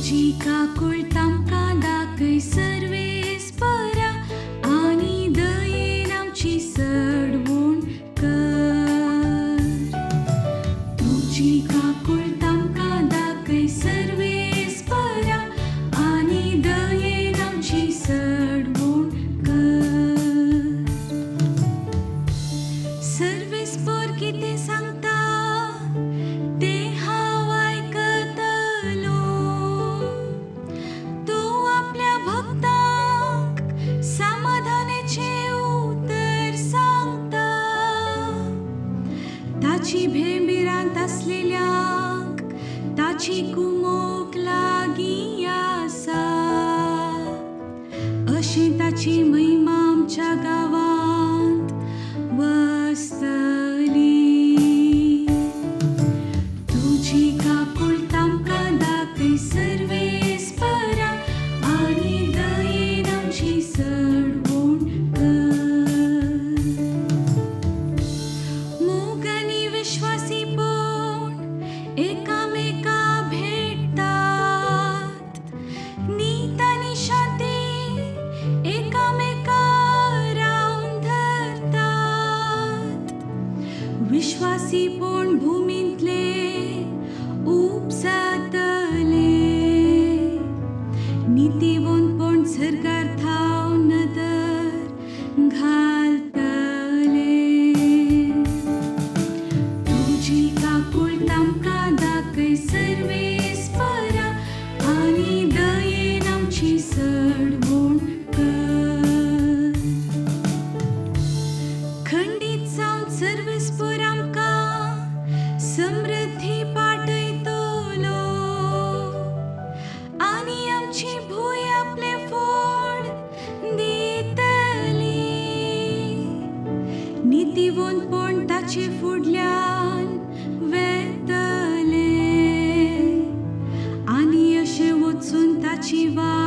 तुझी काकूळ तामकां दाखय सर्वेस्परा आनी दयेन आमची सडवण कर. तुझी काकूळ तामकां दाखय सर्वेस्परा आनी दयेन आमची सडवण कर. सर्वेस्पर कितें सांगता तें हांव आयकतलों. तूं आपल्या भक्तांक समाधानाचें उतर सांगता. ताची भेंबिरांत आसलेल्यांक ताची कुमोक लागीं आसा. अशें ताची महिमा आमच्या गांवांत वसतली. तुझी काकूळ तामकां दाखय सर्वेस्परा आनी दयेन आमची सडवण कर. मोग आनी विश्वासीपण एकामेका भेटतात. नीत आनी शांती एकामेका रावन धरतात. विश्वासीपण भुमींतले उपसातले. नीतिवंतपण सर्गार्थाव नदर घालतले. तुझी काकूळ तामकां दाखय सर्वेस्परा आनी दयेन आमची सडवण कर. खंडीत जावन सर्वेस्पर आमकां समृद्धी पाठयतलो आनी आमची भूंय आपले फळ दितली. नीतिवंतपण ताचे फुडल्यान वेतले आनी अशें वचून ताची वाट